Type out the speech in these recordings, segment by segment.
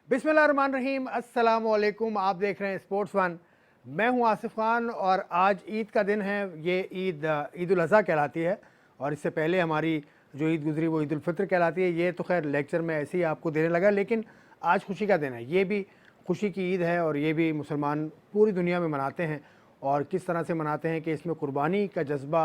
बिस्मिल्लाहिर्रहमानिर्रहीम, अस्सलाम वालेकुम। आप देख रहे हैं स्पोर्ट्स वन। मैं हूं आसिफ खान और आज ईद का दिन है। ये ईद उल अज़हा कहलाती है और इससे पहले हमारी जो ईद गुजरी वो ईद उल फित्र कहलाती है। ये तो खैर लेक्चर में ऐसे ही आपको देने लगा, लेकिन आज खुशी का दिन है। ये भी खुशी की ईद है और ये भी मुसलमान पूरी दुनिया में मनाते हैं। और किस तरह से मनाते हैं कि इसमें कुर्बानी का जज्बा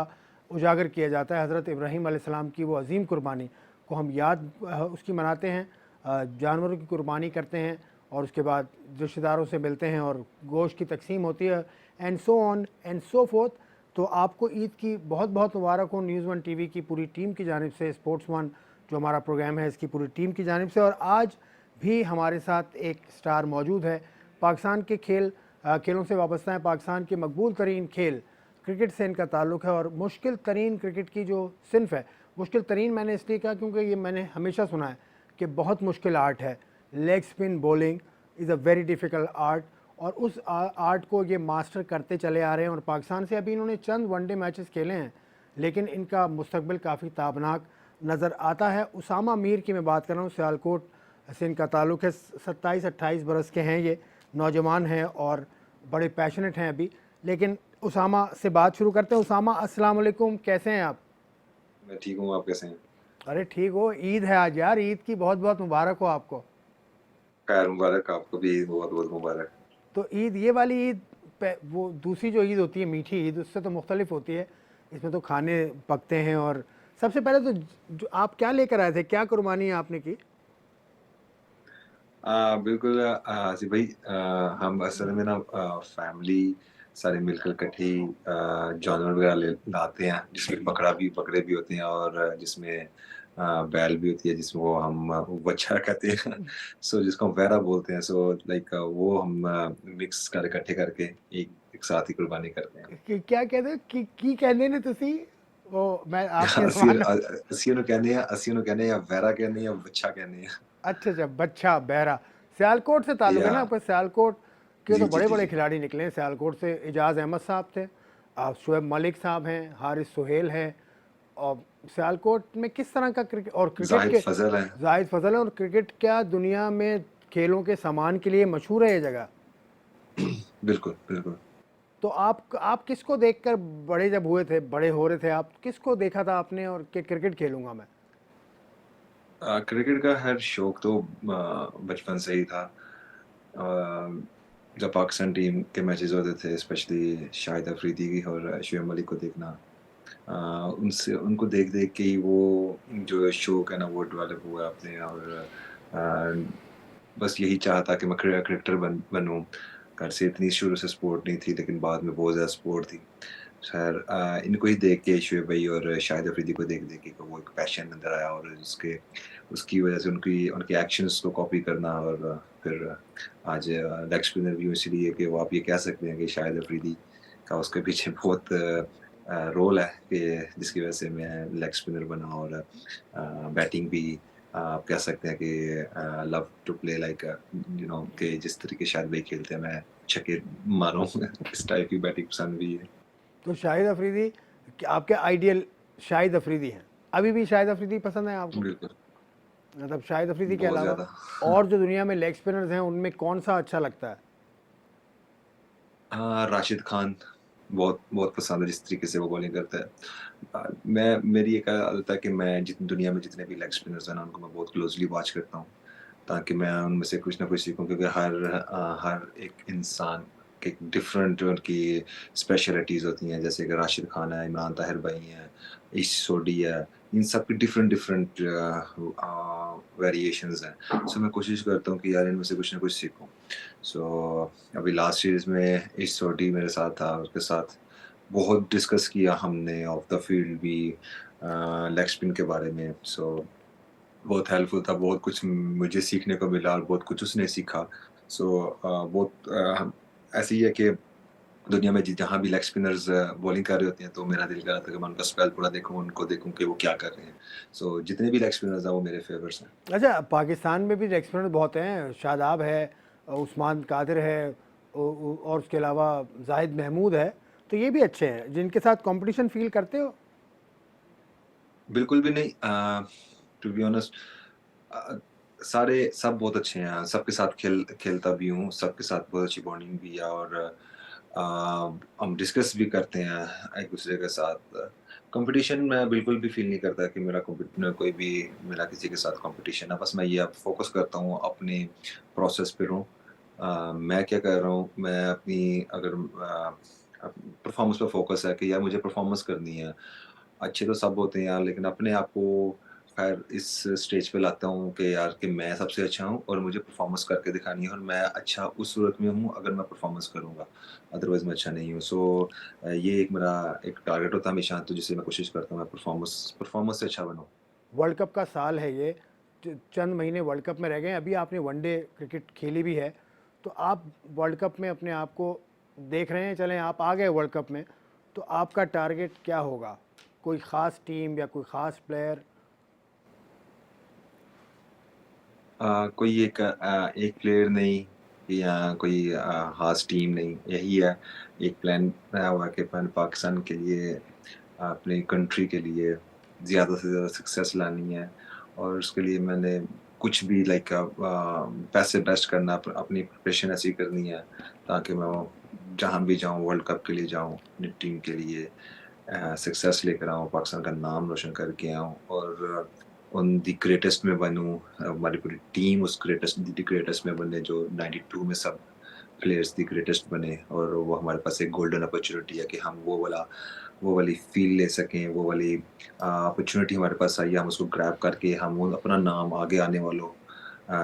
उजागर किया जाता है। हज़रत इब्राहीम अलैहिस्सलाम की वो अज़ीम कुर्बानी को हम याद उसकी मनाते हैं। जानवरों की कुर्बानी करते हैं और उसके बाद रिश्तेदारों से मिलते हैं और गोश्त की तकसीम होती है, and so on and so fourth. तो आपको ईद की बहुत बहुत मुबारक हो न्यूज़ वन टीवी की पूरी टीम की जानिब से, स्पोर्ट्स वन जो हमारा प्रोग्राम है इसकी पूरी टीम की जानिब से। और आज भी हमारे साथ एक स्टार मौजूद है। पाकिस्तान के खेलों से वाबस्ता है। पाकिस्तान के मकबूल तरीन खेल क्रिकेट से इनका ताल्लुक़ है और मुश्किल तरीन क्रिकेट की जो सिनफ है, मुश्किल तरीन मैंने इसलिए कहा क्योंकि ये मैंने हमेशा सुना है कि बहुत मुश्किल आर्ट है। Leg spin bowling is a very difficult art और उस आर्ट को ये मास्टर करते चले आ रहे हैं। और पाकिस्तान से अभी इन्होंने चंद वनडे मैचेस खेले हैं, लेकिन इनका मुस्तकबिल काफ़ी ताबनाक नज़र आता है। उसामा मीर की मैं बात कर रहा हूँ, सियालकोट से इनका ताल्लुक़ है। 27-28 बरस के हैं ये, नौजवान हैं और बड़े पैशनेट हैं अभी। लेकिन उसामा से बात शुरू करते हैं। उसामा, अस्सलाम वालेकुम, कैसे हैं आप? मैं ठीक हूँ। आप कैसे हैं? अरे ठीक हो। ईद है आज यार, ईद की बहुत बहुत मुबारक हो आपको। खैर मुबारक, आपको भी बहुत बहुत मुबारक। तो ईद, ये वाली ईद वो दूसरी जो ईद होती है मीठी ईद, उससे तो मुख्तलिफ होती है। इसमें तो खाने पकते हैं। और सबसे पहले तो जो आप क्या लेकर आए थे, क्या कुर्बानी आपने की? बिल्कुल आसिफ भाई, हम असल में ना फैमिली सारे मिलकर इकट्ठे ही जानवर वगैरह लाते हैं, जिसमें बकरे भी होते हैं और जिसमें बैल भी होती है, जिसमें वो हम बच्चा कहते हैं। सो जिसको हम वैरा बोलते हैं। सो लाइक वो हम मिक्स कर इकट्ठे करके एक साथ ही कुर्बानी करते हैं। क्या कहते हो की कहते ने तुसी? वो मैं आपकी ਅਸੀਂ जबान। ਅਸੀਂ ਉਹਨੂੰ ਕਹਿੰਦੇ ਆ ਅਸੀਂ ਉਹਨੂੰ ਕਹਿੰਦੇ ਆ ਵੈਰਾ ਕਹਿੰਦੇ आ ਬੱਚਾ ਕਹਿੰਦੇ ਆ। अच्छा अच्छा, बच्चा बहरा। सियालकोट से ताल्लुक़ है या ना आपका? सियालकोट के जी तो जी बड़े जी बड़े जी। खिलाड़ी निकले हैं। सियालकोट से एजाज़ अहमद साहब थे, शुएब मलिक साहब हैं, हारिस सुहेल हैं। और सियालकोट में किस तरह का क्रिकेट, और क्रिकेट जाहिद के फजल है। जाहिद फजल है। और क्रिकेट क्या दुनिया में खेलों के सामान के लिए मशहूर है ये जगह। बिल्कुल बिल्कुल। तो आप किसको देखकर बड़े जब हुए थे, बड़े हो रहे थे, आप किसको देखा था आपने और कि क्रिकेट खेलूंगा मैं? क्रिकेट का हर शौक तो बचपन से ही था। अ, जब पाकिस्तान टीम के मैचेस होते थे, स्पेशली शाहिद अफरीदी की और शुएब मलिक को देखना, अ, उनसे उनको देख देख के ही वो जो शौक है ना वो डेवलप हुआ अपने। और बस यही चाहा था कि मैं क्रिकेटर बनूं। घर से इतनी शुरू से स्पोर्ट नहीं थी, लेकिन बाद में बहुत ज़्यादा स्पोर्ट थी। खैर इनको ही देख के, शुएब भाई और शाहिद अफरीदी को देख देख के वो एक पैशन अंदर आया और उसके उसकी वजह से उनकी उनके एक्शंस को कॉपी करना। और फिर आज लेग स्पिनर भी हूँ, इसलिए कि वो आप ये कह सकते हैं कि शाहिद अफरीदी का उसके पीछे बहुत रोल है कि जिसकी वजह से मैं लेग स्पिनर बना। और बैटिंग भी आप कह सकते हैं कि लव टू प्ले लाइक कि जिस तरीके शायद भाई खेलते हैं, मैं छक्के मारूं। इस टाइप की बैटिंग पसंद भी है। तो शाहिद अफरीदी आपके आइडियल शाहिद अफरीदी हैं? अभी भी शाहिद अफरीदी पसंद है आपको? बिल्कुल। मतलब शाहिद अफरीदी के बहुत अलावा ज़्यादा। और जो दुनिया में लेग स्पिनर्स हैं उनमें कौन सा अच्छा लगता है? हाँ, राशिद खान बहुत बहुत पसंद है, जिस तरीके से वो बॉलिंग करता है। मैं मेरी एक आदत है कि मैं जितनी दुनिया में जितने भी लेग स्पिनर्स हैं ना, उनको मैं बहुत क्लोज़ली वॉच करता हूँ, ताकि मैं उनमें से कुछ ना कुछ सीखूँ। क्योंकि हर एक इंसान के डिफरेंट उनकी स्पेशलिटीज़ होती हैं। जैसे कि राशिद खान है, इमरान ताहिर भाई हैं, ईश सोडी है, इन सब की डिफरेंट डिफरेंट वेरिएशंस हैं। सो मैं कोशिश करता हूँ कि यार इनमें से कुछ ना कुछ सीखूँ। सो अभी लास्ट सीरीज़ में ईश सोडी मेरे साथ था, उसके साथ बहुत डिस्कस किया हमने ऑफ द फील्ड भी, लेग स्पिन के बारे में। सो बहुत हेल्पफुल था, बहुत कुछ मुझे सीखने को मिला और बहुत कुछ उसने सीखा। सो बहुत ऐसे ही है कि दुनिया में जहाँ भी लेग स्पिनर्स बॉलिंग कर रहे होते हैं, तो मेरा दिल कर रहा था कि मैं उनका स्पेल पूरा देखूँ, उनको देखूँ कि वो क्या कर रहे हैं। सो जितने भी लेग स्पिनर्स हैं वो मेरे फेवरेट्स हैं। अच्छा, पाकिस्तान में भी लेग स्पिनर बहुत हैं। शादाब है, उस्मान कादिर है, और उसके अलावा जाहिद महमूद है। तो ये भी अच्छे हैं जिनके साथ कंपटीशन फील करते हो? बिल्कुल भी नहीं। टू बी ऑनेस्ट, सारे सब बहुत अच्छे हैं, सबके साथ खेलता भी हूँ, सबके साथ बहुत अच्छी बॉन्डिंग भी है और अ, हम डिस्कस भी करते हैं एक-दूसरे के साथ। कॉम्पिटिशन मैं बिल्कुल भी फ़ील नहीं करता कि कोई भी मेरा किसी के साथ कॉम्पिटिशन है, बस मैं ये अब फ़ोकस करता हूँ अपने प्रोसेस पे रहूँ। मैं क्या कर रहा हूँ, मैं अपनी अगर परफ़ॉर्मेंस पे फ़ोकस है कि यार मुझे परफ़ॉर्मेंस करनी है। अच्छे तो सब होते हैं यार, लेकिन अपने आप को ख़ैर इस स्टेज पे लाता हूँ कि यार कि मैं सबसे अच्छा हूँ और मुझे परफ़ॉर्मेंस करके दिखानी है और मैं अच्छा उस सूरत में हूँ अगर मैं परफ़ॉर्मेंस करूँगा, अदरवाइज़ मैं अच्छा नहीं हूँ। ये एक मेरा एक टारगेट होता है हमेशा, तो जिससे मैं कोशिश करता हूँ मैं परफ़ॉर्मेंस परफ़ॉर्मेंस से अच्छा बनूँ। वर्ल्ड कप का साल है ये, चंद महीने वर्ल्ड कप में रह गए हैं, अभी आपने वनडे क्रिकेट खेली भी है, तो आप वर्ल्ड कप में अपने आप को देख रहे हैं, चलें आप आ गए वर्ल्ड कप में, तो आपका टारगेट क्या होगा? कोई ख़ास टीम या कोई ख़ास प्लेयर? कोई एक प्लेयर नहीं या कोई ख़ास टीम नहीं, यही है एक प्लान बनाया हुआ है कि पाकिस्तान के लिए अपनी कंट्री के लिए ज़्यादा से ज़्यादा सक्सेस लानी है और उसके लिए मैंने कुछ भी लाइक बेस्ट से बेस्ट करना अपनी प्रिपरेशन ऐसी करनी है ताकि मैं जहाँ भी जाऊँ वर्ल्ड कप के लिए जाऊँ, अपनी टीम के लिए सक्सेस लेकर आऊँ, पाकिस्तान का नाम रोशन करके आऊँ और ऑन द ग्रेटेस्ट में बनूँ, हमारी पूरी टीम उस द ग्रेटेस्ट में बने जो 92 में सब प्लेयर्स द ग्रेटेस्ट बने और वो हमारे पास एक गोल्डन अपॉर्चुनिटी है कि हम वो वाली फ़ील ले सकें, वो वाली अपॉर्चुनिटी हमारे पास आई है, हम उसको ग्रैब करके हम वो अपना नाम आगे आने वालों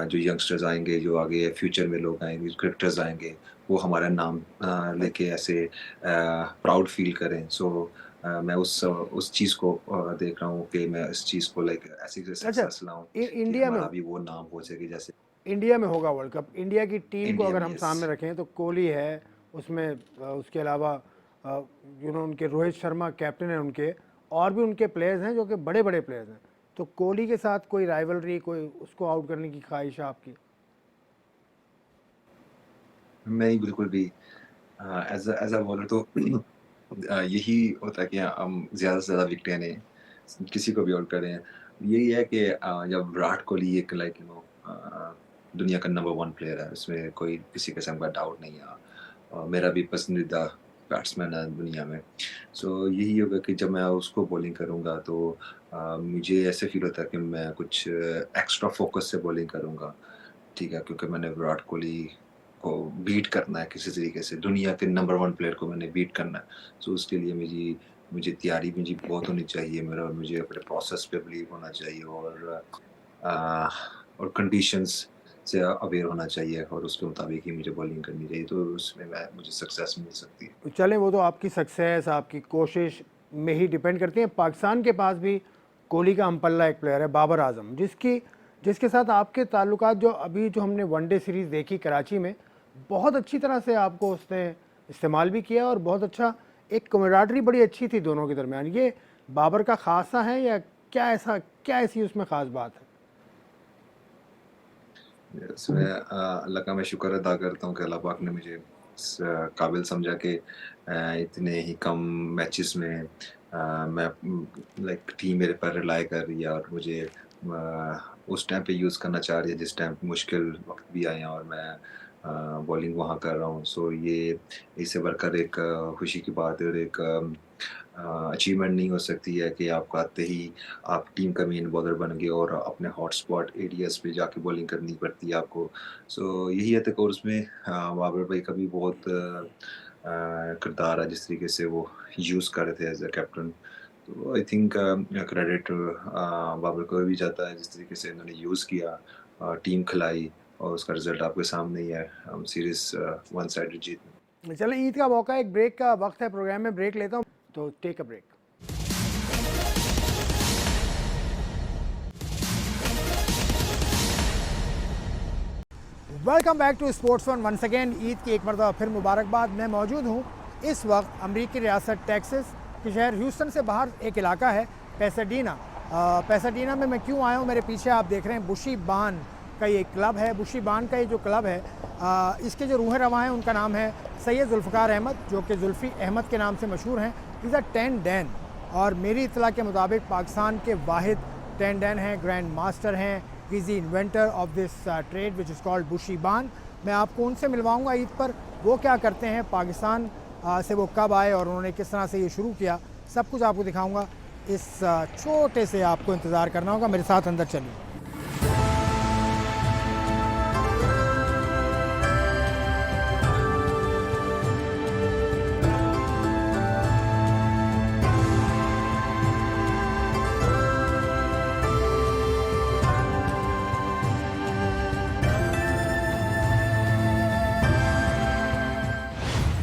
जो यंगस्टर्स आएँगे, जो आगे फ्यूचर में लोग आएँगे, क्रिकेटर्स आएँगे, वो हमारा नाम लेके ऐसे प्राउड फ़ील करें। मैं उस चीज़ को देख रहा हूँ कि मैं इस चीज़ को लाइक ऐसे से अच्छा, सक्सेस लाऊँ कि इंडिया में हमारा भी वो नाम हो सके जैसे इंडिया में होगा वर्ल्ड कप। इंडिया की टीम को इंडिया अगर में हम यस। सामने रखें तो कोहली है, उसमें उसके अलावा उनके रोहित शर्मा कैप्टन हैं उनके, और भी उनके प्लेयर्स हैं जो कि बड़े-बड़े प्लेयर्स हैं। तो कोहली के साथ कोई राइवलरी, कोई उसको आउट करने की ख्वाहिश है आपकी? नहीं, बिल्कुल भी एज़ अ बॉलर तो यही होता है कि हम ज़्यादा से ज़्यादा विकेटें लें, किसी को भी आउट करें। यही है कि जब विराट कोहली एक लाइक दुनिया का नंबर 1 प्लेयर है, उसमें कोई किसी किस्म का डाउट नहीं है। मेरा भी पसंदीदा बैट्समैन है दुनिया में। यही होगा कि जब मैं उसको बॉलिंग करूँगा तो मुझे ऐसे फ़ील होता है कि मैं कुछ एक्स्ट्रा फ़ोकस से बॉलिंग करूँगा। ठीक है, क्योंकि मैंने विराट कोहली को बीट करना है किसी तरीके से, दुनिया के नंबर 1 प्लेयर को मैंने बीट करना है। उसके लिए मुझे तैयारी मुझे बहुत होनी चाहिए, मेरा मुझे अपने प्रोसेस पे बिलीव होना चाहिए अ, और कंडीशंस से अवेयर होना चाहिए और उसके मुताबिक ही मुझे बॉलिंग करनी चाहिए, तो उसमें मैं मुझे सक्सेस मिल सकती है। तो चलें, वो तो आपकी सक्सेस, आपकी कोशिश में ही डिपेंड करती है। पाकिस्तान के पास भी कोहली का हमपल्ला एक प्लेयर है, बाबर आज़म, जिसके साथ आपके ताल्लुकात जो हमने वनडे सीरीज़ देखी कराची में, बहुत अच्छी तरह से आपको उसने इस्तेमाल भी किया और बहुत अच्छा एक कमराडरी बड़ी अच्छी थी दोनों के दरमियान। ये बाबर का ख़ासा है या क्या ऐसी उसमें ख़ास बात है? इसमें अल्लाह का मैं शुक्र अदा करता हूँ कि अल्लाह पाक ने मुझे इस काबिल समझा कि इतने ही कम मैचेस में मैं लाइक टीम मेरे पर रिलाय कर रही है और मुझे उस टाइम पे यूज़ करना चाह रही है जिस टाइम मुश्किल वक्त भी आए हैं और मैं बॉलिंग वहाँ कर रहा हूँ। ये इससे बढ़कर एक खुशी की बात है और एक अचीवमेंट नहीं हो सकती है कि आपको आते ही आप टीम का मेन बॉलर बन गए और अपने हॉटस्पॉट एरियाज पे जाके बॉलिंग करनी पड़ती है आपको। यही है तो उसमें बाबर भाई का भी बहुत किरदार है जिस तरीके से वो यूज़ कर रहे थे एज़ अ कैप्टन। तो आई थिंक क्रेडिट बाबर को भी जाता है जिस तरीके से इन्होंने यूज़ किया, टीम खिलाई और उसका रिज़ल्ट आपके सामने ही है। हम सीरीज़ वन साइडेड जीत चलें, ईद का मौका है, एक ब्रेक का वक्त है, प्रोग्राम में ब्रेक लेता हूँ, तो take a break. Welcome back to sports one once again. Eid की एक मरतबा फिर मुबारकबाद। मैं मौजूद हूँ इस वक्त अमरीकी रियासत टेक्सास के शहर ह्यूस्टन से बाहर एक इलाका है पैसाडीना। पैसाडीना में मैं क्यों आया हूँ, मेरे पीछे आप देख रहे हैं बुशी बान का ये क्लब है। बुशी बान का ये जो क्लब है, इसके जो रूह रवां हैं उनका नाम है सैयद जुल्फ़िकार अहमद, जो कि जुल्फ़ी अहमद के नाम से मशहूर हैं। इज़ अ 10 डैन, और मेरी इत्तला के मुताबिक पाकिस्तान के वाहिद 10 डैन हैं, ग्रैंड मास्टर हैं he is the inventor of this trade which is called बुशी बान। मैं आपको उनसे मिलवाऊंगा ईद पर, वो क्या करते हैं, पाकिस्तान से वो कब आए और उन्होंने किस तरह से ये शुरू किया, सब कुछ आपको दिखाऊंगा। इस छोटे से आपको इंतज़ार करना होगा, मेरे साथ अंदर चलिए।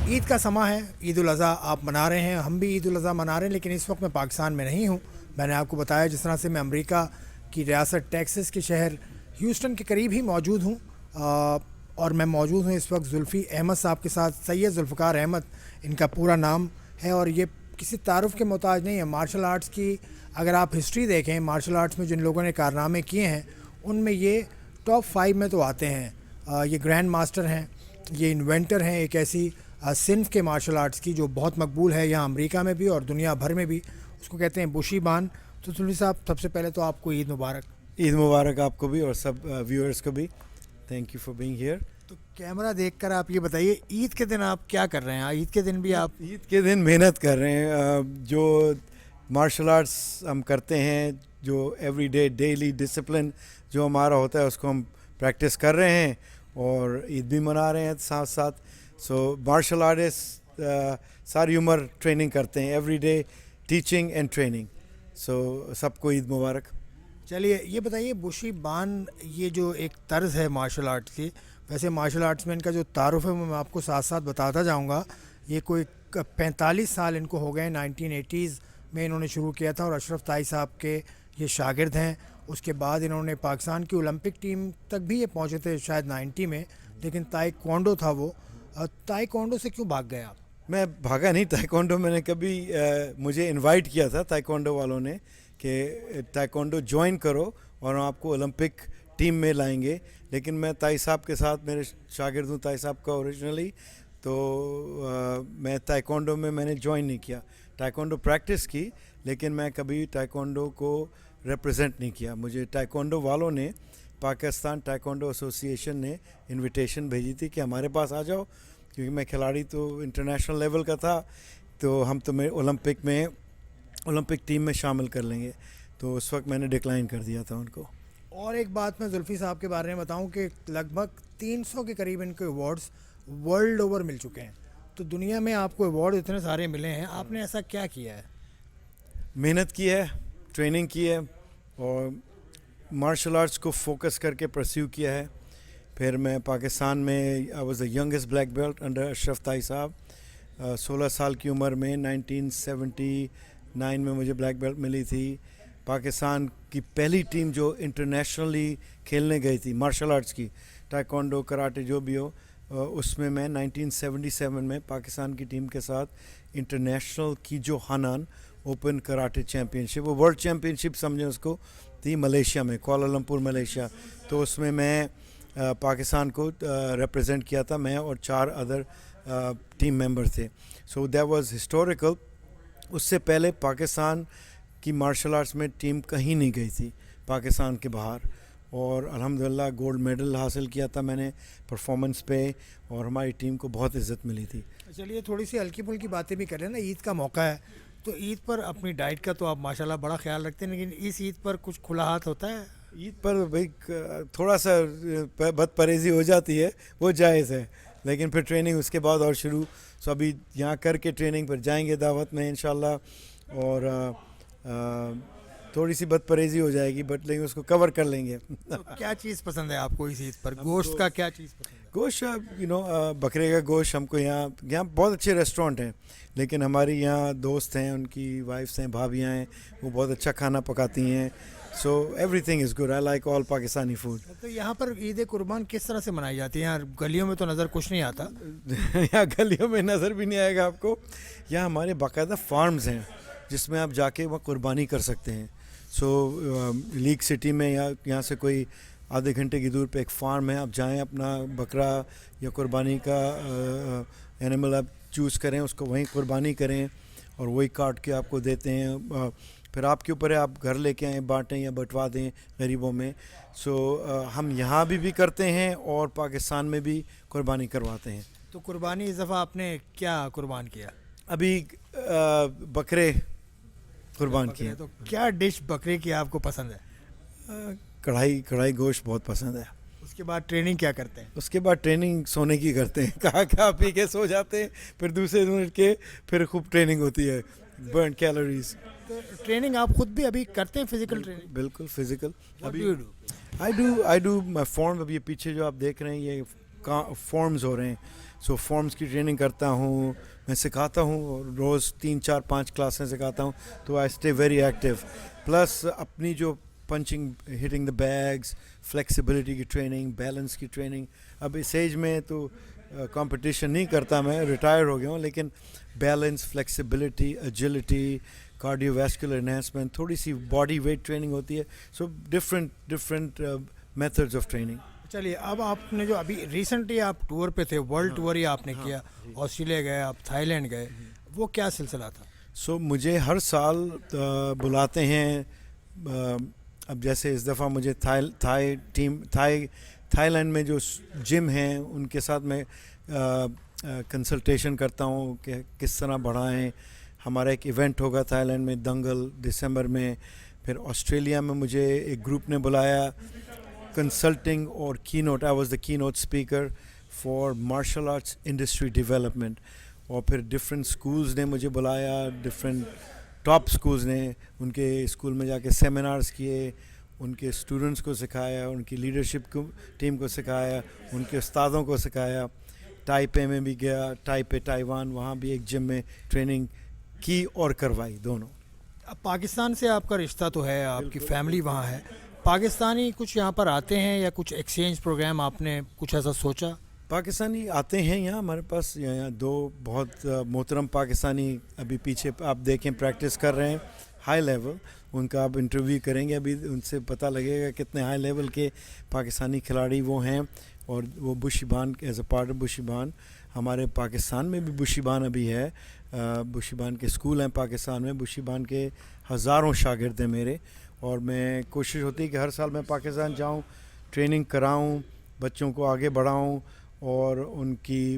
ईद का समा है, ईद उल अज़हा आप मना रहे हैं, हम भी ईद उल अज़हा मना रहे हैं, लेकिन इस वक्त मैं पाकिस्तान में नहीं हूँ। मैंने आपको बताया जिस तरह से मैं अमेरिका की रियासत टेक्सास के शहर ह्यूस्टन के करीब ही मौजूद हूँ, और मैं मौजूद हूँ इस वक्त जुल्फ़ी अहमद साहब के साथ। सैयद जुल्फ़िकार अहमद इनका पूरा नाम है, और ये किसी तारुफ के मोहताज नहीं है। मार्शल आर्ट्स की अगर आप हिस्ट्री देखें, मार्शल आर्ट्स में जिन लोगों ने कारनामे किए हैं उनमें ये टॉप 5 में तो आते हैं। ये ग्रैंड मास्टर हैं, ये इन्वेंटर हैं एक ऐसी सिन्फ के मार्शल आर्ट्स की जो बहुत मकबूल है यहाँ अमेरिका में भी और दुनिया भर में भी, उसको कहते हैं बुशी बान। तो जुल्फी साहब, सबसे पहले तो आपको ईद मुबारक। ईद मुबारक आपको भी और सब व्यूअर्स को भी। Thank you for being here. तो कैमरा देखकर आप ये बताइए, ईद के दिन आप क्या कर रहे हैं? ईद के दिन भी आप ईद के दिन मेहनत कर रहे हैं। जो मार्शल आर्ट्स हम करते हैं, जो एवरीडे डेली डिसिप्लिन जो हमारा होता है, उसको हम प्रैक्टिस कर रहे हैं और ईद भी मना रहे हैं साथ साथ। सो मार्शल आर्टिस्ट सारी उम्र ट्रेनिंग करते हैं, एवरीडे टीचिंग एंड ट्रेनिंग। सो सबको ईद मुबारक। चलिए ये बताइए, बुशी बान ये जो एक तर्ज है मार्शल आर्ट की, वैसे मार्शल आर्ट्स में इनका जो तारुफ है वो मैं आपको साथ साथ बताता जाऊंगा। ये कोई 45 साल इनको हो गए, 1980s में इन्होंने शुरू किया था और अशरफ ताई साहब के ये शागिर्द हैं। उसके बाद इन्होंने पाकिस्तान की ओलंपिक टीम तक भी ये पहुंचे थे शायद 90 में, लेकिन ताइक्वांडो था वो। ताइक्वांडो से क्यों भाग गए आप? मैं भागा नहीं ताइक्वांडो, मैंने कभी मुझे इनवाइट किया था ताइक्वांडो वालों ने कि ताइक्वांडो ज्वाइन करो और हम आपको ओलंपिक टीम में लाएंगे। लेकिन मैं ताई साहब के साथ, मेरे शागिर्द हूँ ताई साहब का ओरिजिनली, तो मैं ताइक्वांडो में मैंने ज्वाइन नहीं किया। ताइक्वांडो प्रैक्टिस की, लेकिन मैं कभी ताइक्वांडो को रिप्रेजेंट नहीं किया। मुझे ताइक्वांडो वालों ने, पाकिस्तान ताइक्वांडो एसोसिएशन ने इनविटेशन भेजी थी कि हमारे पास आ जाओ, क्योंकि मैं खिलाड़ी तो इंटरनेशनल लेवल का था, तो हम तुम्हें ओलंपिक टीम में शामिल कर लेंगे। तो उस वक्त मैंने डिक्लाइन कर दिया था उनको। और एक बात मैं जुल्फ़ी साहब के बारे में बताऊं कि लगभग 300 के करीब इनको अवार्ड्स वर्ल्ड ओवर मिल चुके हैं। तो दुनिया में आपको अवार्ड इतने सारे मिले हैं, आपने ऐसा क्या किया है? मेहनत की है, ट्रेनिंग की है और मार्शल आर्ट्स को फोकस करके परस्यू किया है। फिर मैं पाकिस्तान में आई was the youngest black belt under Ashraf ताई साहब। 16 साल की उम्र में 1979 में मुझे ब्लैक बेल्ट मिली थी। पाकिस्तान की पहली टीम जो इंटरनेशनली खेलने गई थी मार्शल आर्ट्स की, ताइक्वांडो कराटे जो भी हो, उसमें मैं 1977 में पाकिस्तान की टीम के साथ इंटरनेशनल की जो हानान ओपन कराटे चैम्पियनशिप, वो वर्ल्ड चैम्पियनशिप समझें उसको, थी मलेशिया में, कुआलालंपुर मलेशिया। तो उसमें मैं पाकिस्तान को रिप्रेजेंट किया था, मैं और 4 अदर टीम मेंबर थे। So that was historical. उससे पहले पाकिस्तान की मार्शल आर्ट्स में टीम कहीं नहीं गई थी पाकिस्तान के बाहर, और अल्हम्दुलिल्लाह गोल्ड मेडल हासिल किया था मैंने परफॉर्मेंस पे, और हमारी टीम को बहुत इज़्ज़त मिली थी। चलिए थोड़ी सी हल्की फुल्की बातें भी करें ना, ईद का मौका है तो ईद पर अपनी डाइट का तो आप माशाल्लाह बड़ा ख्याल रखते हैं, लेकिन इस ईद पर कुछ खुला हाथ होता है? ईद पर भाई थोड़ा सा बदपरहेज़ी हो जाती है, वो जायज़ है, लेकिन फिर ट्रेनिंग उसके बाद और शुरू। सो अभी यहाँ करके ट्रेनिंग पर जाएंगे दावत में इंशाल्लाह, और थोड़ी सी बदपरहेज़ी हो जाएगी, बट लेकिन उसको कवर कर लेंगे। तो क्या चीज़ पसंद है आपको इस ईद पर? गोश्त का क्या चीज़ पसंद है? गोश्त, बकरे का गोश्त हमको यहाँ बहुत अच्छे रेस्टोरेंट हैं, लेकिन हमारी यहाँ दोस्त हैं, उनकी वाइफ्स हैं, भाभियाँ हैं, वो बहुत अच्छा खाना पकाती हैं। So everything is good. I like all Pakistani food. तो यहाँ पर ईद कुर्बान किस तरह से मनाई जाती है? यहाँ गलियों में तो नज़र कुछ नहीं आता। यहाँ गलियों में नज़र भी नहीं आएगा आपको। यहाँ हमारे बाकायदा फार्म्स हैं जिसमें आप जाके वहाँ कुर्बानी कर सकते हैं। सो लीग सिटी में यहाँ से कोई आधे घंटे की दूर पे एक फार्म है, आप जाएं, अपना बकरा या कुर्बानी का एनिमल आप चूज़ करें, उसको वहीं कुर्बानी करें और वही काट के आपको देते हैं। फिर आपके ऊपर है, आप घर लेके आएँ, बांटें या बंटवा दें गरीबों में। सो हम यहाँ भी करते हैं और पाकिस्तान में भी कुर्बानी करवाते हैं। तो कुर्बानी इस दफ़ा आपने क्या कुर्बान किया? अभी बकरे कुर्बान किए हैं। तो क्या डिश बकरे की आपको पसंद है? कढ़ाई गोश्त बहुत पसंद है। उसके बाद ट्रेनिंग क्या करते हैं? उसके बाद ट्रेनिंग सोने की करते हैं। खा पी के सो जाते हैं, फिर दूसरे दिन उठ के फिर खूब ट्रेनिंग होती है, बर्न कैलोरीज। तो ट्रेनिंग आप खुद भी अभी करते हैं, फिजिकल ट्रेनिंग? बिल्कुल फिजिकल। अभी आई डू माई फॉर्म। अभी पीछे जो आप देख रहे हैं ये फॉर्म्स हो रहे हैं। सो फॉर्म्स की ट्रेनिंग करता हूँ, मैं सिखाता हूँ, रोज़ 3 4 5 क्लासें सिखाता हूँ, तो I stay very active. Plus अपनी जो punching, hitting the bags, flexibility की ट्रेनिंग, बैलेंस की ट्रेनिंग। अब इस एज में तो कंपटीशन नहीं करता, मैं रिटायर हो गया हूँ, लेकिन balance, flexibility, agility, cardiovascular enhancement, थोड़ी सी बॉडी वेट ट्रेनिंग होती है। So different methods of training. चलिए, अब आपने जो अभी रिसेंटली आप टूर पे थे, वर्ल्ड टूर ही आपने किया, ऑस्ट्रेलिया गए, आप थाईलैंड गए, वो क्या सिलसिला था? सो मुझे हर साल बुलाते हैं। अब जैसे इस दफ़ा मुझे थाईलैंड में जो जिम हैं उनके साथ मैं कंसल्टेशन करता हूँ कि किस तरह बढ़ाएं। हमारा एक इवेंट होगा थाईलैंड में, दंगल, दिसंबर में। फिर ऑस्ट्रेलिया में मुझे एक ग्रुप ने बुलाया, कंसल्टिंग और keynote. I was the keynote speaker for martial arts industry development. और फिर डिफरेंट स्कूल्स ने मुझे बुलाया, डिफरेंट टॉप स्कूल्स ने, उनके स्कूल में जाके सेमिनार्स किए, उनके स्टूडेंट्स को सिखाया, उनकी लीडरशिप को टीम को सिखाया, उनके उस्तादों को सिखाया। ताइपे में भी गया, ताइपे ताइवान, वहाँ भी एक जिम में ट्रेनिंग की और करवाई दोनों। अब पाकिस्तान से आपका रिश्ता तो है, आपकी फैमिली वहाँ है, पाकिस्तानी कुछ यहाँ पर आते हैं या कुछ एक्सचेंज प्रोग्राम आपने कुछ ऐसा सोचा? पाकिस्तानी आते हैं यहाँ हमारे पास, यहाँ 2 बहुत मोहतरम पाकिस्तानी अभी पीछे आप देखें प्रैक्टिस कर रहे हैं, हाई लेवल। उनका आप इंटरव्यू करेंगे, अभी उनसे पता लगेगा कितने हाई लेवल के पाकिस्तानी खिलाड़ी वो हैं। और वो बुशिबान एज अ पार्ट ऑफ बुशिबान, हमारे पाकिस्तान में भी बुशिबान अभी है। बुशिबान के स्कूल हैं पाकिस्तान में, बुशिबान के हज़ारों शागिर्द हैं मेरे। और मैं कोशिश होती है कि हर साल मैं पाकिस्तान जाऊँ, ट्रेनिंग कराऊँ, बच्चों को आगे बढ़ाऊँ और उनकी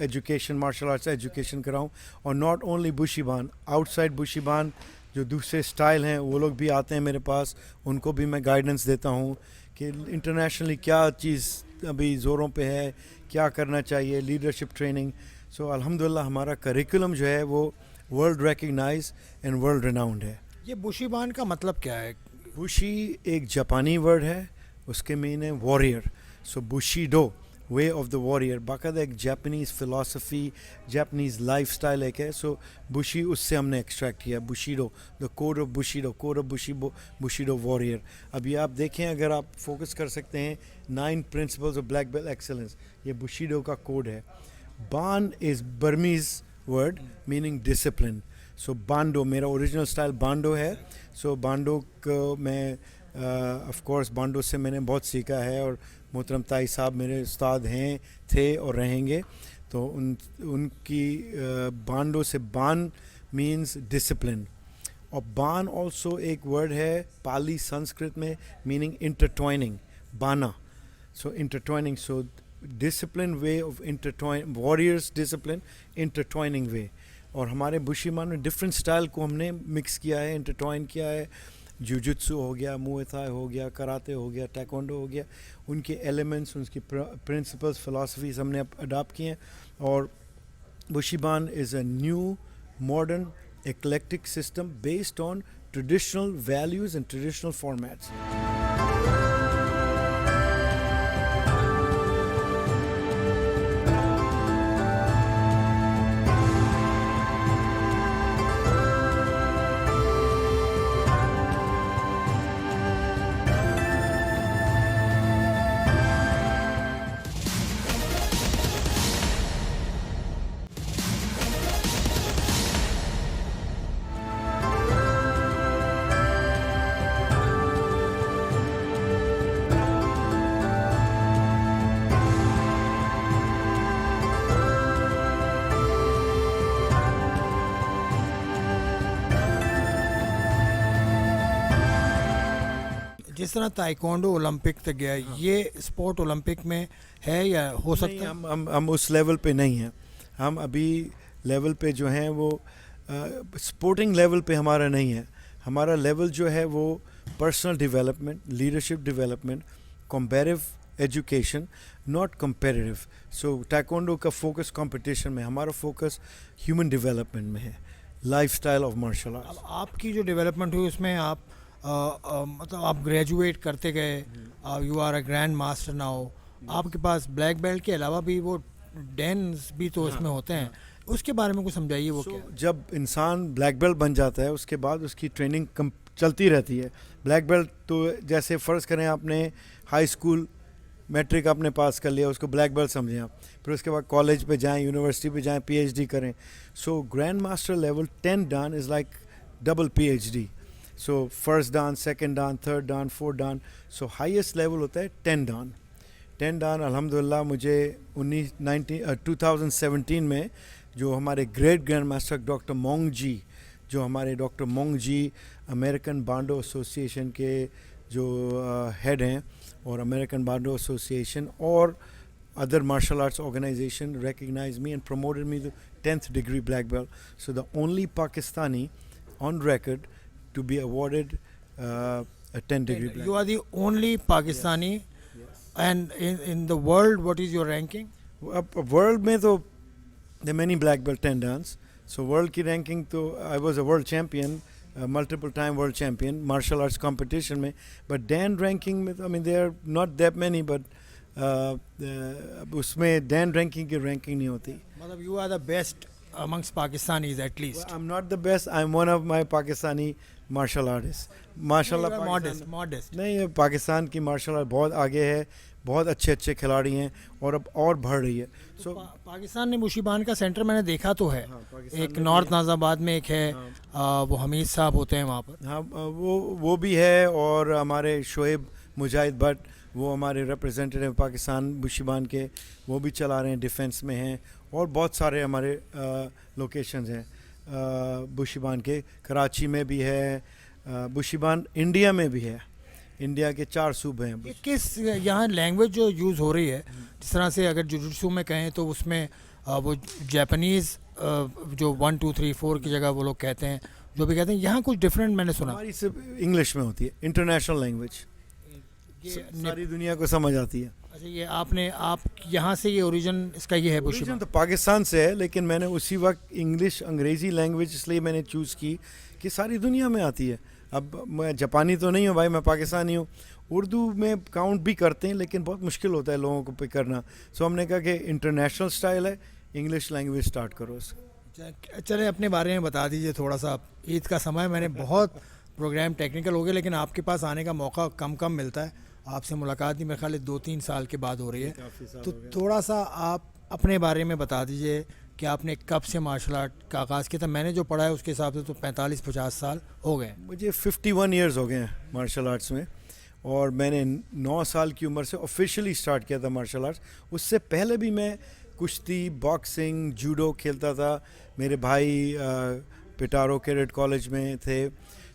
एजुकेशन, मार्शल आर्ट्स एजुकेशन कराऊँ। और नॉट ओनली बुशिबान, आउटसाइड बुशिबान जो दूसरे स्टाइल हैं वो लोग भी आते हैं मेरे पास, उनको भी मैं गाइडेंस देता हूँ कि इंटरनेशनली क्या चीज़ अभी ज़ोरों पे है, क्या करना चाहिए, लीडरशिप ट्रेनिंग। सो अल्हम्दुलिल्लाह हमारा करिकुलम जो है वो world recognize and world renowned है। ये बुशिबान का मतलब क्या है? बुशी एक जापानी वर्ड है, उसके मीन है warrior. So bushido, way of the warrior, बाकायदा एक Japanese philosophy, Japanese life style एक है। सो बुशी उससे हमने एक्सट्रैक्ट किया, bushido, the code of bushido, code of bushido warrior. अभी आप देखें, अगर आप फोकस कर सकते हैं, 9 principles of black belt excellence, ये बुशिडो का कोड है। Ban is Burmese word meaning discipline. So Bando, मेरा ओरिजिनल स्टाइल बांडो है। सो बांडो को मैं ऑफ कोर्स बांडो से मैंने बहुत सीखा है, और मोहतरम ताई साहब मेरे उस्ताद हैं, थे और रहेंगे। तो उनकी बांडो से, बान मीन्स डिसिप्लिन। और बान ऑल्सो एक वर्ड है पाली संस्कृत में meaning intertwining, bana. So intertwining, so discipline way of intertwine, warriors discipline, intertwining way. और हमारे बुशिबान में डिफरेंट स्टाइल को हमने मिक्स किया है, इंटरट्वाइन किया है। जुजुत्सु हो गया, मुए थाई हो गया, कराते हो गया, taekwondo हो गया, उनके एलिमेंट्स, उनकी प्रिंसिपल्स, फिलासफीज हमने अडॉप्ट किए हैं। और Bushiban is a new modern eclectic system based on traditional values and traditional formats. जिस तरह ताइक्वांडो ओलंपिक तक गया, ये स्पोर्ट ओलंपिक में है या हो सकता नहीं, है? हम उस लेवल पे नहीं हैं। हम अभी लेवल पे जो हैं वो स्पोर्टिंग लेवल पे हमारा नहीं है। हमारा लेवल जो है वो personal development, leadership development, competitive education, not comparative. So taekwondo का फोकस कंपटीशन में, हमारा फोकस ह्यूमन डेवलपमेंट में है, लाइफस्टाइल ऑफ मार्शल अब आर्ट्स। आपकी जो डेवलपमेंट हुई उसमें आप मतलब आप ग्रेजुएट करते गए, you are a grand master now, आपके पास ब्लैक बेल्ट के अलावा भी वो डेन्स भी तो इसमें होते हैं, उसके बारे में कुछ समझाइए वो क्या है? जब इंसान ब्लैक बेल्ट बन जाता है उसके बाद उसकी ट्रेनिंग चलती रहती है। ब्लैक बेल्ट तो जैसे फ़र्ज़ करें आपने हाई स्कूल मैट्रिक आपने पास कर लिया, उसको ब्लैक बेल्ट समझें आप, फिर उसके बाद कॉलेज पे जाएं, यूनिवर्सिटी पे जाएं, पीएचडी करें। So grand master level 10 dan is like double PhD. So first dan, second dan, third dan, fourth dan, so highest level होता है 10 डान। 10 डान अल्हम्दुलिल्लाह मुझे 2017 में जो हमारे ग्रेट ग्रैंड मास्टर डॉक्टर मोंग जी, जो हमारे डॉक्टर मोंग जी अमेरिकन बांडो एसोसिएशन के जो हेड हैं, और अमेरिकन बांडो एसोसिएशन और other martial arts organization recognized me and promoted me to 10th degree black belt. So the only Pakistani on record to be awarded a 10 degree black You are the only Pakistani, and in the world what is your ranking? World में तो there are many black belt 10 dans. So world की ranking तो I was a world champion, multiple time world champion martial arts competition में, but Dan ranking में I mean there are not that many, but उसमें Dan ranking की ranking नहीं होती. मतलब you are the best amongst Pakistanis at least. I'm not the best. I'm one of my Pakistani martial artists. माशाल्लाह You are Pakistan modest. नहीं, ये पाकिस्तान की martial art बहुत आगे है, बहुत अच्छे अच्छे खिलाड़ी हैं और अब और बढ़ रही है। सो पाकिस्तान ने मुशीबान का सेंटर मैंने देखा तो है, पाकिस्तान एक में नॉर्थ नाजाबाद में एक है, वो हमीद साहब होते हैं वहाँ पर। हाँ, वो भी है, और हमारे शोएब मुजाहिद भट्ट, वो हमारे रिप्रेजेंटेटिव पाकिस्तान मुशीबान के, वो भी चला रहे हैं, डिफेंस में हैं, और बहुत सारे हमारे लोकेशंस हैं बुशीबान के। कराची में भी है, बुशीबान इंडिया में भी है, इंडिया के 4 सूबे हैं। ये किस यहाँ लैंग्वेज जो यूज़ हो रही है, जिस तरह से अगर जुजुत्सु में कहें तो उसमें वो जापानीज़ जो 1 2 3 4 की जगह वो लोग कहते हैं, जो भी कहते हैं, यहाँ कुछ डिफरेंट मैंने सुना। हमारी सिर्फ इंग्लिश में होती है, इंटरनेशनल लैंग्वेज, सारी दुनिया को समझ आती है। अच्छा, ये आप यहाँ से ये ओरिजिन इसका ये है ओरिजिन बुशीबान? तो पाकिस्तान से है, लेकिन मैंने उसी वक्त इंग्लिश अंग्रेज़ी लैंग्वेज इसलिए मैंने चूज़ की कि सारी दुनिया में आती है। अब मैं जापानी तो नहीं हूँ भाई, मैं पाकिस्तानी हूँ। उर्दू में काउंट भी करते हैं, लेकिन बहुत मुश्किल होता है लोगों को पिक करना। सो हमने कहा कि इंटरनेशनल स्टाइल है, इंग्लिश लैंग्वेज स्टार्ट करो उसको। चले अपने बारे में बता दीजिए थोड़ा सा। ईद का समय, मैंने बहुत प्रोग्राम टेक्निकल हो गए, लेकिन आपके पास आने का मौका कम मिलता है। आपसे मुलाकात भी मेरे ख्याल 2-3 साल के बाद हो रही है, तो थोड़ा सा आप अपने बारे में बता दीजिए कि आपने कब से मार्शल आर्ट का आगाज़ किया था। मैंने जो पढ़ा है उसके हिसाब से तो 45-50 साल हो गए। मुझे 51 ईयर्स हो गए हैं मार्शल आर्ट्स में, और मैंने 9 साल की उम्र से ऑफिशियली स्टार्ट किया था मार्शल आर्ट्स। उससे पहले भी मैं कुश्ती, बॉक्सिंग, जूडो खेलता था। मेरे भाई पिटारो कैडेट कॉलेज में थे,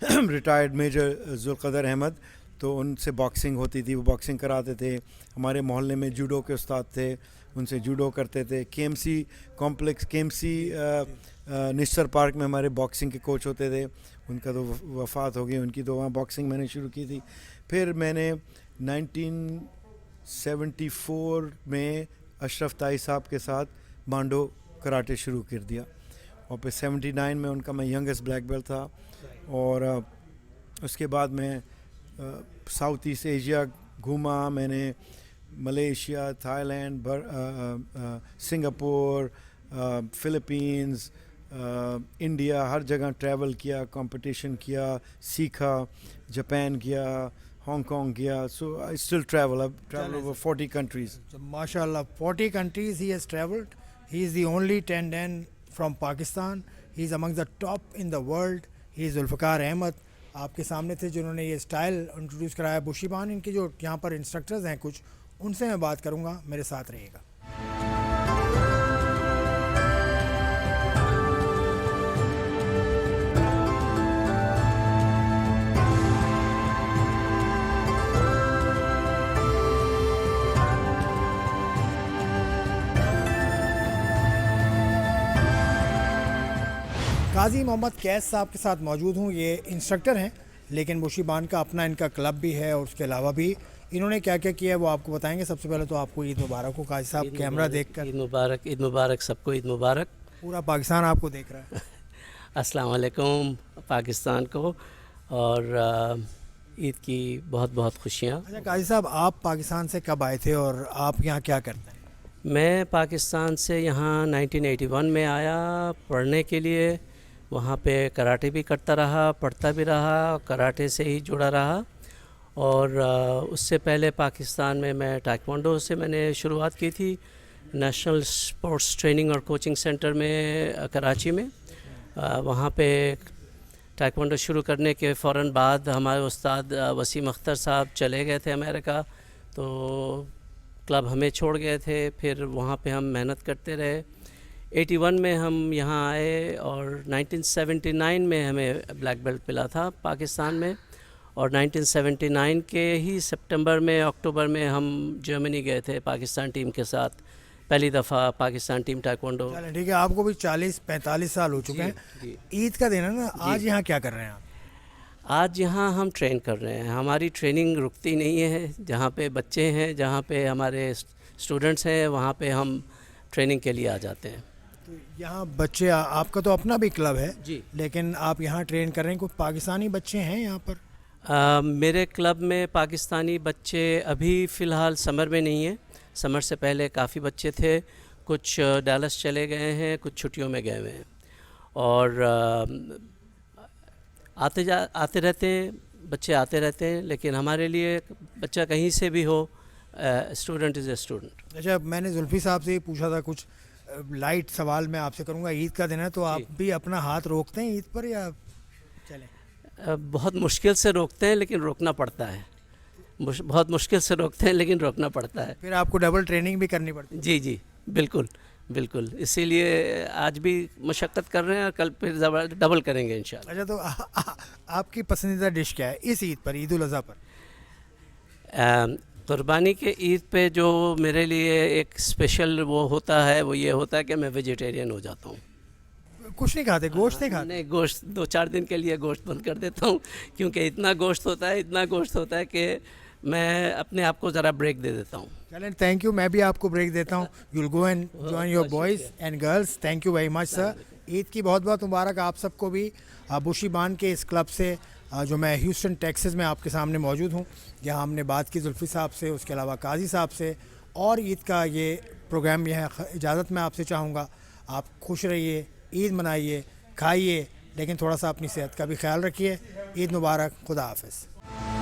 रिटायर्ड मेजर जुल्क़दर अहमद, तो उनसे बॉक्सिंग होती थी, वो बॉक्सिंग कराते थे। हमारे मोहल्ले में जूडो के उस्ताद थे, उनसे जूडो करते थे। केएमसी कॉम्प्लेक्स, केएमसी निश्चर पार्क में हमारे बॉक्सिंग के कोच होते थे, उनका तो वफ़ात हो गई उनकी, तो वहाँ बॉक्सिंग मैंने शुरू की थी। फिर मैंने 1974 में अशरफ ताई साहब के साथ बांडो कराटे शुरू कर दिया, और फिर 79 में उनका मैं यंगेस्ट ब्लैक बेल्ट था। और उसके बाद मैं साउथ ईस्ट एशिया घूमा, मैंने Malaysia, Thailand, Singapore, Philippines, India, हर जगह ट्रैवल किया, कंपटीशन किया, सीखा, जापान किया, हांगकांग किया। So I still travel, I travel over 40 countries. माशाल्लाह, 40 countries he has traveled. He is the only 10 Dan from Pakistan. He is among the top in the world. He is Zulfikar Ahmad आपके सामने थे, जिन्होंने ये style introduce कराया बुशीबान। इनके जो यहाँ पर इंस्ट्रक्टर्स हैं कुछ, उनसे मैं बात करूँगा, मेरे साथ रहिएगा। काजी मोहम्मद कैस साहब के साथ मौजूद हूँ। ये इंस्ट्रक्टर हैं, लेकिन बुशीबान का अपना इनका क्लब भी है और उसके अलावा भी इन्होंने क्या क्या किया है वो आपको बताएंगे। सबसे पहले तो आपको ईद मुबारक हो काजी साहब, कैमरा देखकर। ईद मुबारक सबको, ईद मुबारक। पूरा पाकिस्तान आपको देख रहा है। अस्सलाम वालेकुम पाकिस्तान को, और ईद की बहुत बहुत खुशियाँ। अच्छा काजी साहब, आप पाकिस्तान से कब आए थे और आप यहाँ क्या करते हैं? मैं पाकिस्तान से यहाँ 1981 में आया पढ़ने के लिए। वहाँ पे कराटे भी करता रहा, पढ़ता भी रहा, कराटे से ही जुड़ा रहा। और उससे पहले पाकिस्तान में मैं ताइक्वांडो से मैंने शुरुआत की थी, नेशनल स्पोर्ट्स ट्रेनिंग और कोचिंग सेंटर में कराची में। वहाँ पे ताइक्वांडो शुरू करने के फ़ौरन बाद हमारे उस्ताद वसीम अख्तर साहब चले गए थे अमेरिका, तो क्लब हमें छोड़ गए थे। फिर वहाँ पे हम मेहनत करते रहे। 81 में हम यहाँ आए और 1979 में हमें ब्लैक बेल्ट मिला था पाकिस्तान में। और 1979 के ही सितंबर में, अक्टूबर में हम जर्मनी गए थे पाकिस्तान टीम के साथ, पहली दफ़ा पाकिस्तान टीम ताइक्वांडो। चलें ठीक है, आपको भी 40-45 साल हो चुके हैं। ईद का दिन है ना, आज यहाँ क्या कर रहे हैं आप? आज यहाँ हम ट्रेन कर रहे हैं। हमारी ट्रेनिंग रुकती नहीं है। जहाँ पे बच्चे हैं, जहाँ पे हमारे स्टूडेंट्स हैं, वहाँ पे हम ट्रेनिंग के लिए आ जाते हैं। तो यहाँ बच्चे, आपका तो अपना भी क्लब है जी, लेकिन आप यहाँ ट्रेन कर रहे हैं। कुछ पाकिस्तानी बच्चे हैं यहाँ पर? मेरे क्लब में पाकिस्तानी बच्चे अभी फ़िलहाल समर में नहीं है। समर से पहले काफ़ी बच्चे थे। कुछ डैलस चले गए हैं, कुछ छुट्टियों में गए हुए हैं। और आते रहते हैं, बच्चे आते रहते हैं। लेकिन हमारे लिए बच्चा कहीं से भी हो, स्टूडेंट इज़ ए स्टूडेंट। अच्छा, मैंने जुल्फ़ी साहब से ही पूछा था, कुछ लाइट सवाल मैं आपसे करूँगा। ईद का दिन है तो आप भी अपना हाथ रोकते हैं ईद पर या चलें? बहुत मुश्किल से रोकते हैं, लेकिन रोकना पड़ता है। बहुत मुश्किल से रोकते हैं, लेकिन रोकना पड़ता है। फिर आपको डबल ट्रेनिंग भी करनी पड़ती है? जी जी, बिल्कुल बिल्कुल। इसीलिए आज भी मशक्क़त कर रहे हैं और कल फिर डबल करेंगे इंशाल्लाह। अच्छा, तो आपकी पसंदीदा डिश क्या है इस ईद पर, ईद उल अज़हा पर? कुर्बानी के ईद पे जो मेरे लिए एक स्पेशल वो होता है, वो ये होता है कि मैं वेजिटेरियन हो जाता हूँ। कुछ नहीं खाते, गोश्त नहीं खाते? नहीं, गोश्त 2-4 दिन के लिए गोश्त बंद कर देता हूँ, क्योंकि इतना गोश्त होता है कि मैं अपने आप को ज़रा ब्रेक दे देता हूँ। चलें, थैंक यू। मैं भी आपको ब्रेक देता हूँ। You'll go and join your boys and girls. Thank you very much sir. Eid की बहुत बहुत मुबारक आप सबको भी। बुशीबान के इस क्लब से जो मैं ह्यूस्टन टेक्सास में आपके सामने मौजूद हूँ, जहाँ हमने बात की जुल्फ़ी साहब से, उसके अलावा काजी साहब से। और ईद का ये प्रोग्राम यह इजाज़त मैं आपसे चाहूँगा। आप खुश रहिए, ईद मनाइए, खाइए, लेकिन थोड़ा सा अपनी सेहत का भी ख्याल रखिए। ईद मुबारक, खुदा हाफ़िज़।